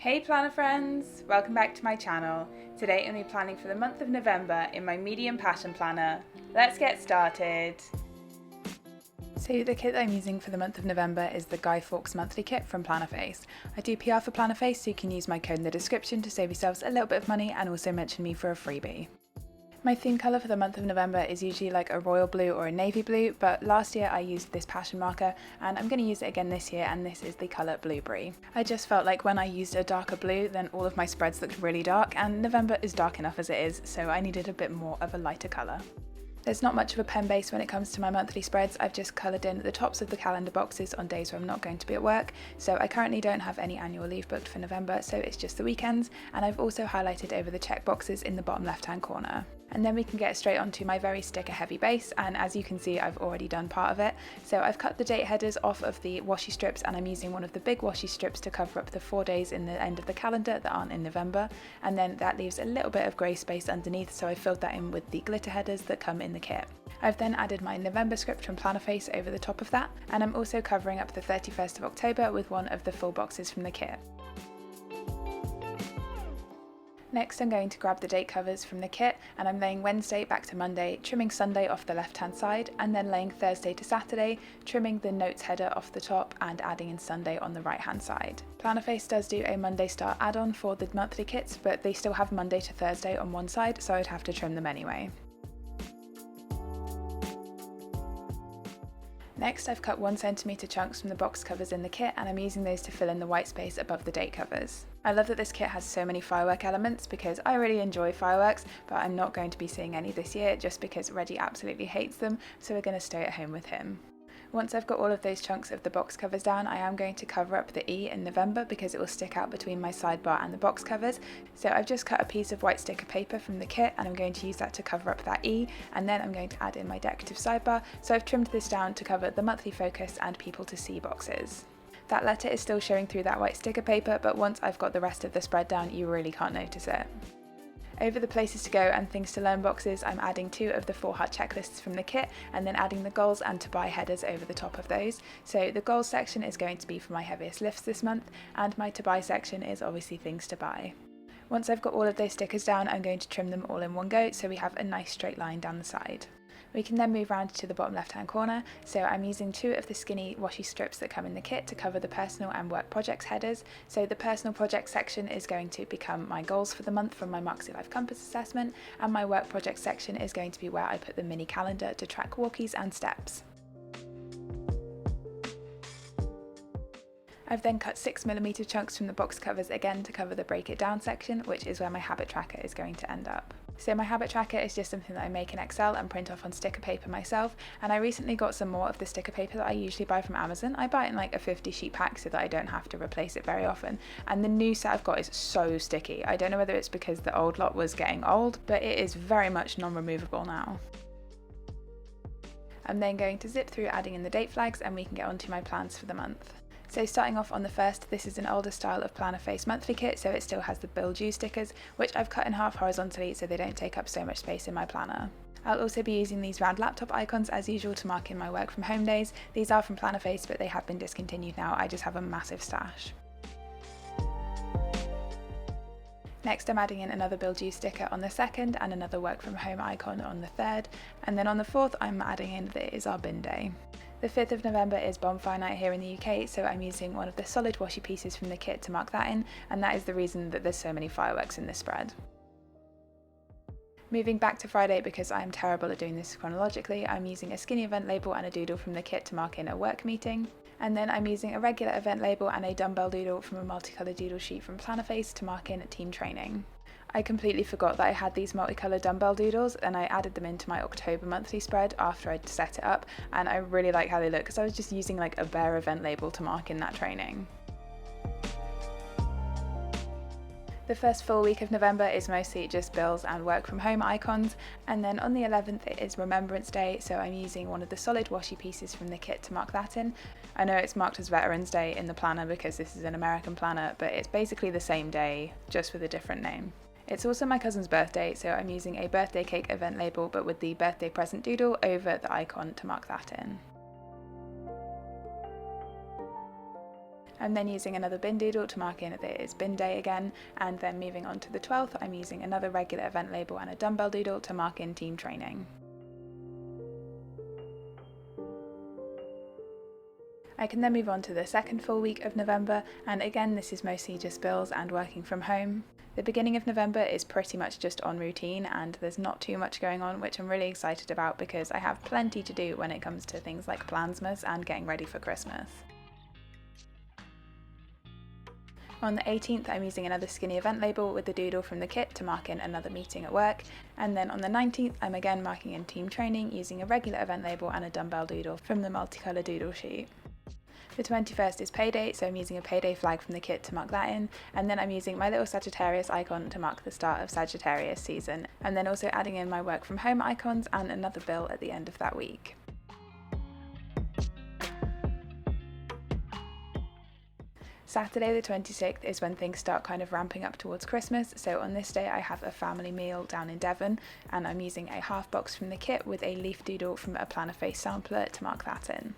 Hey planner friends! Welcome back to my channel. Today I'm going to be planning for the month of November in my medium pattern planner. Let's get started! So the kit that I'm using for the month of November is the Guy Fawkes monthly kit from Plannerface. I do PR for Plannerface, so you can use my code in the description to save yourselves a little bit of money and also mention me for a freebie. My theme colour for the month of November is usually like a royal blue or a navy blue, but last year I used this passion marker and I'm going to use it again this year, and this is the colour blueberry. I just felt like when I used a darker blue then all of my spreads looked really dark, and November is dark enough as it is, so I needed a bit more of a lighter colour. There's not much of a pen base when it comes to my monthly spreads. I've just coloured in the tops of the calendar boxes on days where I'm not going to be at work, so I currently don't have any annual leave booked for November, so it's just the weekends, and I've also highlighted over the check boxes in the bottom left hand corner. And then we can get straight onto my very sticker heavy base, and as you can see I've already done part of it. So I've cut the date headers off of the washi strips, and I'm using one of the big washi strips to cover up the 4 days in the end of the calendar that aren't in November, and then that leaves a little bit of grey space underneath, so I filled that in with the glitter headers that come in the kit. I've then added my November script from Plannerface over the top of that, and I'm also covering up the 31st of October with one of the full boxes from the kit. Next I'm going to grab the date covers from the kit, and I'm laying Wednesday back to Monday, trimming Sunday off the left hand side, and then laying Thursday to Saturday, trimming the notes header off the top and adding in Sunday on the right hand side. Plannerface does do a Monday start add-on for the monthly kits, but they still have Monday to Thursday on one side, so I'd have to trim them anyway. Next I've cut 1 centimetre chunks from the box covers in the kit, and I'm using those to fill in the white space above the date covers. I love that this kit has so many firework elements because I really enjoy fireworks, but I'm not going to be seeing any this year just because Reggie absolutely hates them, so we're going to stay at home with him. Once I've got all of those chunks of the box covers down, I am going to cover up the E in November because it will stick out between my sidebar and the box covers. So I've just cut a piece of white sticker paper from the kit, and I'm going to use that to cover up that E, and then I'm going to add in my decorative sidebar. So I've trimmed this down to cover the monthly focus and people to see boxes. That letter is still showing through that white sticker paper, but once I've got the rest of the spread down, you really can't notice it. Over the places to go and things to learn boxes, I'm adding 2 of the 4 heart checklists from the kit, and then adding the goals and to buy headers over the top of those. So the goals section is going to be for my heaviest lifts this month, and my to buy section is obviously things to buy. Once I've got all of those stickers down, I'm going to trim them all in one go so we have a nice straight line down the side. We can then move around to the bottom left hand corner, so I'm using 2 of the skinny washi strips that come in the kit to cover the personal and work projects headers. So the personal project section is going to become my goals for the month from my Marks Your Life Compass assessment, and my work project section is going to be where I put the mini calendar to track walkies and steps. I've then cut 6mm chunks from the box covers again to cover the break it down section, which is where my habit tracker is going to end up. So my habit tracker is just something that I make in Excel and print off on sticker paper myself, and I recently got some more of the sticker paper that I usually buy from Amazon. I buy it in like a 50 sheet pack so that I don't have to replace it very often, and the new set I've got is so sticky. I don't know whether it's because the old lot was getting old, but it is very much non-removable now. I'm then going to zip through adding in the date flags, and we can get onto my plans for the month. So starting off on the 1st, this is an older style of Plannerface monthly kit, so it still has the Build You stickers, which I've cut in half horizontally so they don't take up so much space in my planner. I'll also be using these round laptop icons as usual to mark in my work from home days. These are from Plannerface, but they have been discontinued now. I just have a massive stash. Next I'm adding in another Build You sticker on the 2nd and another work from home icon on the 3rd, and then on the 4th I'm adding in that it is our bin day. The 5th of November is bonfire night here in the UK, so I'm using one of the solid washi pieces from the kit to mark that in, and that is the reason that there's so many fireworks in this spread. Moving back to Friday, because I'm terrible at doing this chronologically, I'm using a skinny event label and a doodle from the kit to mark in a work meeting. And then I'm using a regular event label and a dumbbell doodle from a multicolour doodle sheet from Plannerface to mark in team training. I completely forgot that I had these multicolour dumbbell doodles, and I added them into my October monthly spread after I'd set it up, and I really like how they look because I was just using like a bare event label to mark in that training. The first full week of November is mostly just bills and work from home icons, and then on the 11th it is Remembrance Day, so I'm using one of the solid washi pieces from the kit to mark that in. I know it's marked as Veterans Day in the planner because this is an American planner, but it's basically the same day, just with a different name. It's also my cousin's birthday, so I'm using a birthday cake event label but with the birthday present doodle over the icon to mark that in. I'm then using another bin doodle to mark in that it is bin day again, and then moving on to the 12th, I'm using another regular event label and a dumbbell doodle to mark in team training. I can then move on to the second full week of November, and again this is mostly just bills and working from home. The beginning of November is pretty much just on routine and there's not too much going on, which I'm really excited about because I have plenty to do when it comes to things like Plansmas and getting ready for Christmas. On the 18th, I'm using another skinny event label with the doodle from the kit to mark in another meeting at work, and then on the 19th, I'm again marking in team training using a regular event label and a dumbbell doodle from the multicolour doodle sheet. The 21st is payday, so I'm using a payday flag from the kit to mark that in, and then I'm using my little Sagittarius icon to mark the start of Sagittarius season, and then also adding in my work from home icons and another bill at the end of that week. Saturday the 26th is when things start kind of ramping up towards Christmas, so on this day I have a family meal down in Devon, and I'm using a half box from the kit with a leaf doodle from a Plannerface sampler to mark that in.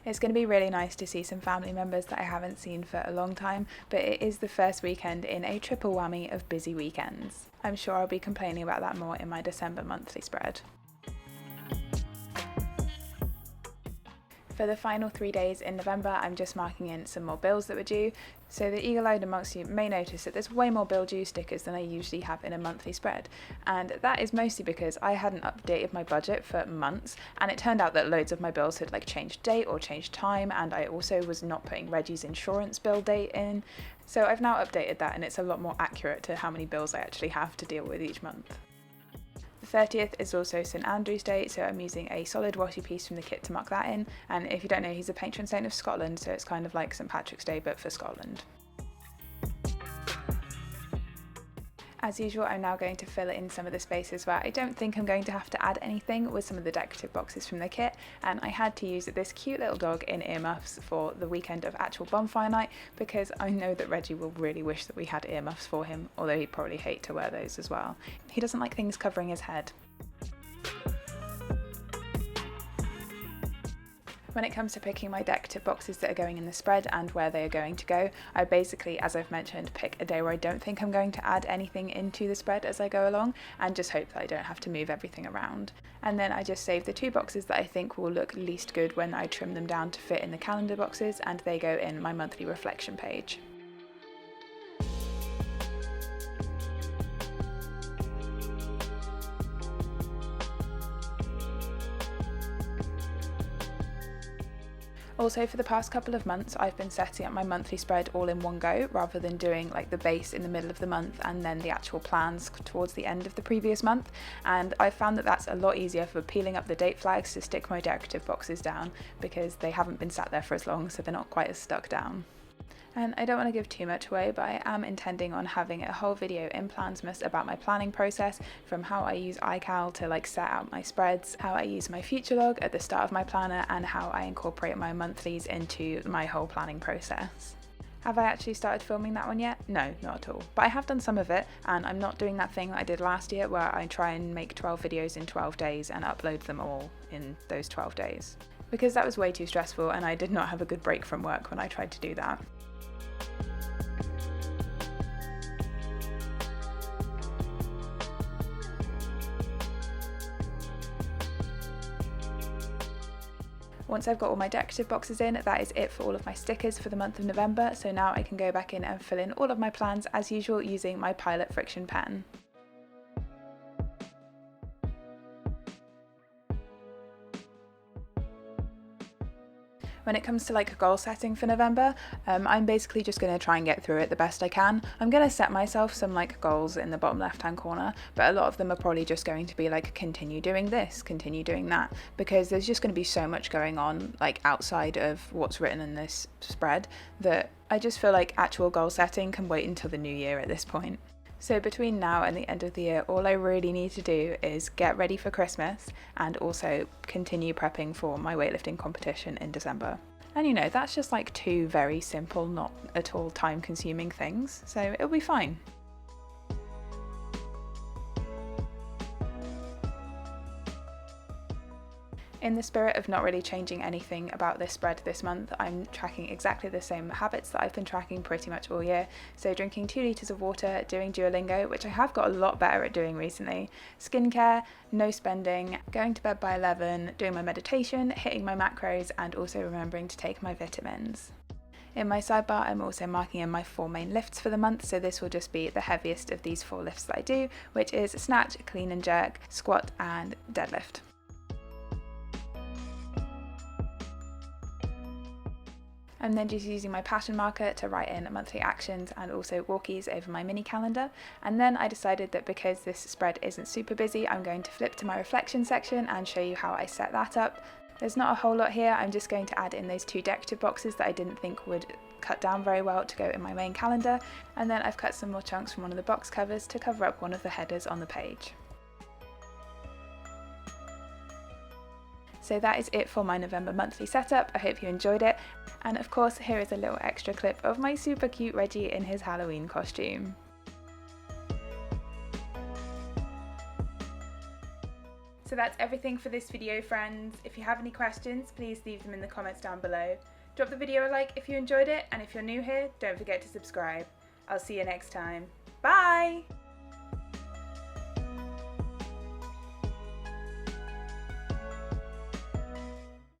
It's going to be really nice to see some family members that I haven't seen for a long time, but it is the first weekend in a triple whammy of busy weekends. I'm sure I'll be complaining about that more in my December monthly spread. For the final 3 days in November, I'm just marking in some more bills that were due, so the eagle-eyed amongst you may notice that there's way more bill due stickers than I usually have in a monthly spread, and that is mostly because I hadn't updated my budget for months, and it turned out that loads of my bills had changed date or changed time, and I also was not putting Reggie's insurance bill date in, so I've now updated that and it's a lot more accurate to how many bills I actually have to deal with each month. The 30th is also St Andrew's Day, so I'm using a solid washi piece from the kit to mark that in, and if you don't know, he's a patron saint of Scotland, so it's kind of like St Patrick's Day but for Scotland. As usual, I'm now going to fill in some of the spaces where I don't think I'm going to have to add anything with some of the decorative boxes from the kit, and I had to use this cute little dog in earmuffs for the weekend of actual bonfire night because I know that Reggie will really wish that we had earmuffs for him, although he'd probably hate to wear those as well. He doesn't like things covering his head. When it comes to picking my decorative boxes that are going in the spread and where they are going to go, I basically, as I've mentioned, pick a day where I don't think I'm going to add anything into the spread as I go along and just hope that I don't have to move everything around. And then I just save the 2 boxes that I think will look least good when I trim them down to fit in the calendar boxes, and they go in my monthly reflection page. Also, for the past couple of months, I've been setting up my monthly spread all in one go, rather than doing the base in the middle of the month and then the actual plans towards the end of the previous month. And I've found that that's a lot easier for peeling up the date flags to stick my decorative boxes down because they haven't been sat there for as long, so they're not quite as stuck down. And I don't want to give too much away, but I am intending on having a whole video in Plansmas about my planning process, from how I use iCal to set out my spreads, how I use my future log at the start of my planner, and how I incorporate my monthlies into my whole planning process. Have I actually started filming that one yet? No, not at all. But I have done some of it, and I'm not doing that thing that I did last year where I try and make 12 videos in 12 days and upload them all in those 12 days. Because that was way too stressful and I did not have a good break from work when I tried to do that. Once I've got all my decorative boxes in, that is it for all of my stickers for the month of November, so now I can go back in and fill in all of my plans as usual using my Pilot Friction pen. When it comes to goal setting for November, I'm basically just going to try and get through it the best I can. I'm going to set myself some goals in the bottom left hand corner, but a lot of them are probably just going to be continue doing this, continue doing that, because there's just going to be so much going on outside of what's written in this spread that I just feel like actual goal setting can wait until the new year at this point. So between now and the end of the year, all I really need to do is get ready for Christmas and also continue prepping for my weightlifting competition in December. And that's just 2 very simple, not at all time consuming things, so it'll be fine. In the spirit of not really changing anything about this spread this month, I'm tracking exactly the same habits that I've been tracking pretty much all year. So drinking 2 litres of water, doing Duolingo, which I have got a lot better at doing recently, skincare, no spending, going to bed by 11, doing my meditation, hitting my macros, and also remembering to take my vitamins. In my sidebar, I'm also marking in my 4 main lifts for the month, so this will just be the heaviest of these 4 lifts that I do, which is snatch, clean and jerk, squat and deadlift. I'm then just using my pattern marker to write in monthly actions and also walkies over my mini calendar. And then I decided that because this spread isn't super busy, I'm going to flip to my reflection section and show you how I set that up. There's not a whole lot here, I'm just going to add in those 2 decorative boxes that I didn't think would cut down very well to go in my main calendar. And then I've cut some more chunks from one of the box covers to cover up one of the headers on the page. So that is it for my November monthly setup. I hope you enjoyed it. And of course, here is a little extra clip of my super cute Reggie in his Halloween costume. So that's everything for this video, friends. If you have any questions, please leave them in the comments down below. Drop the video a like if you enjoyed it, and if you're new here, don't forget to subscribe. I'll see you next time. Bye!